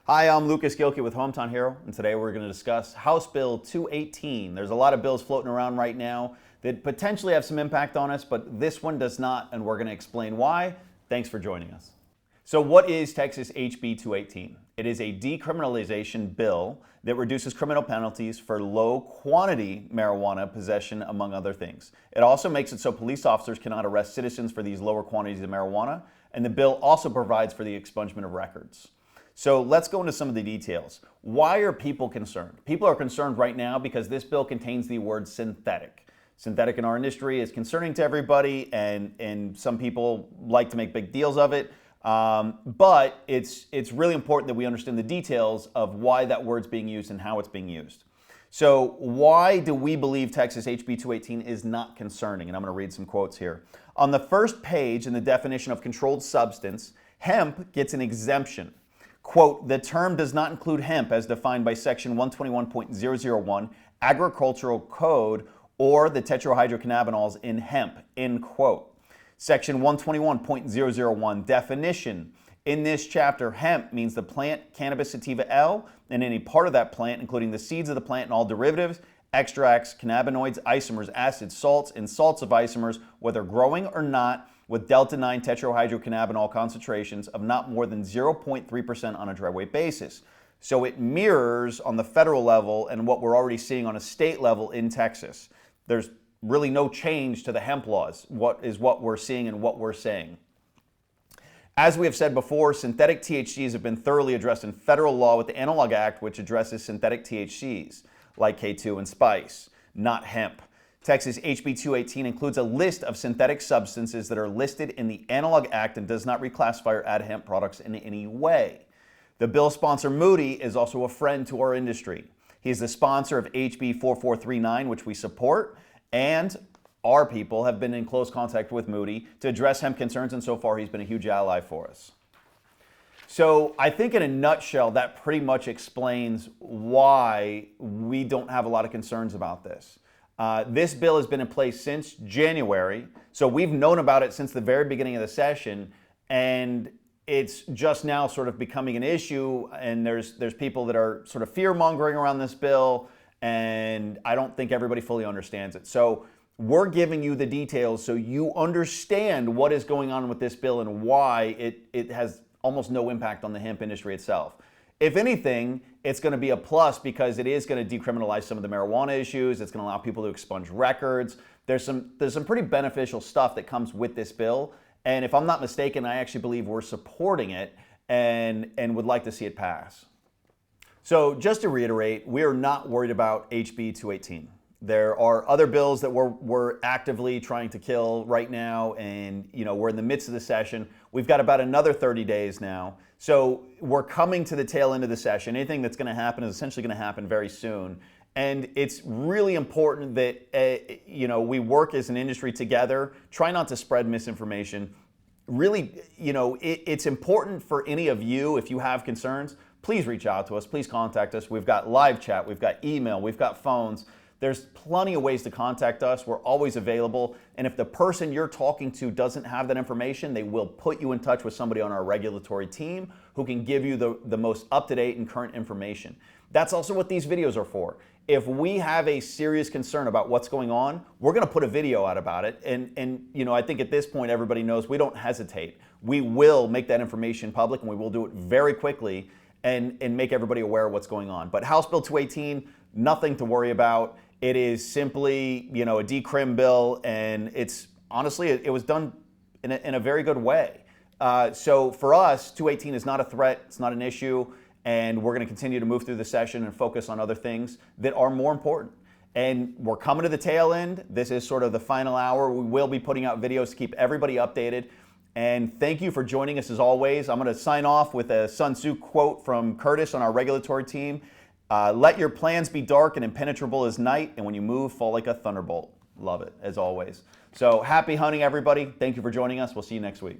Hi, I'm Lucas Gilkey with Hometown Hero, and today we're going to discuss House Bill 218. There's a lot of bills floating around right now that potentially have some impact on us, but this one does not, and we're going to explain why. Thanks for joining us. So what is Texas HB 218? It is a decriminalization bill that reduces criminal penalties for low quantity marijuana possession, among other things. It also makes it so police officers cannot arrest citizens for these lower quantities of marijuana, and the bill also provides for the expungement of records. So let's go into some of the details. Why are people concerned? People are concerned right now because this bill contains the word synthetic. Synthetic in our industry is concerning to everybody, and some people like to make big deals of it. But it's really important that we understand the details of why that word's being used and how it's being used. So why do we believe Texas HB 218 is not concerning? And I'm going to read some quotes here. On the first page in the definition of controlled substance, hemp gets an exemption. Quote, the term does not include hemp as defined by section 121.001 Agricultural Code or the tetrahydrocannabinols in hemp, end quote. Section 121.001 definition. In this chapter, hemp means the plant Cannabis sativa L and any part of that plant, including the seeds of the plant and all derivatives, extracts, cannabinoids, isomers, acids, salts, and salts of isomers, whether growing or not, with delta-9 tetrahydrocannabinol concentrations of not more than 0.3% on a dry weight basis. So it mirrors on the federal level and what we're already seeing on a state level in Texas. There's really no change to the hemp laws, what we're seeing and what we're saying. As we have said before, synthetic THCs have been thoroughly addressed in federal law with the Analog Act, which addresses synthetic THCs, like K2 and spice, not hemp. Texas HB 218 includes a list of synthetic substances that are listed in the Analog Act and does not reclassify or add hemp products in any way. The bill sponsor, Moody, is also a friend to our industry. He is the sponsor of HB 4439, which we support, and our people have been in close contact with Moody to address hemp concerns, and so far he's been a huge ally for us. So I think in a nutshell, that pretty much explains why we don't have a lot of concerns about this. This bill has been in place since January, so we've known about it since the very beginning of the session, and it's just now sort of becoming an issue, and there's people that are sort of fear-mongering around this bill, and I don't think everybody fully understands it. So we're giving you the details so you understand what is going on with this bill and why it has almost no impact on the hemp industry itself. If anything, it's going to be a plus because it is going to decriminalize some of the marijuana issues. It's going to allow people to expunge records. There's some pretty beneficial stuff that comes with this bill. And if I'm not mistaken, I actually believe we're supporting it and would like to see it pass. So just to reiterate, we are not worried about HB 218. There are other bills that we're actively trying to kill right now, and we're in the midst of the session. We've got about another 30 days now. So we're coming to the tail end of the session. Anything that's going to happen is essentially going to happen very soon. And it's really important that we work as an industry together, try not to spread misinformation. Really, it's important for any of you, if you have concerns, please reach out to us, please contact us. We've got live chat, we've got email, we've got phones. There's plenty of ways to contact us. We're always available. And if the person you're talking to doesn't have that information, they will put you in touch with somebody on our regulatory team who can give you the most up-to-date and current information. That's also what these videos are for. If we have a serious concern about what's going on, we're going to put a video out about it. And I think at this point, everybody knows we don't hesitate. We will make that information public, and we will do it very quickly and make everybody aware of what's going on. But House Bill 218, nothing to worry about. It is simply, a decrim bill, and it's honestly, it was done in a very good way. So for us, 218 is not a threat, it's not an issue, and we're going to continue to move through the session and focus on other things that are more important. And we're coming to the tail end. This is sort of the final hour. We will be putting out videos to keep everybody updated. And thank you for joining us as always. I'm going to sign off with a Sun Tzu quote from Curtis on our regulatory team. Let your plans be dark and impenetrable as night, and when you move, fall like a thunderbolt. Love it, as always. So happy hunting, everybody. Thank you for joining us. We'll see you next week.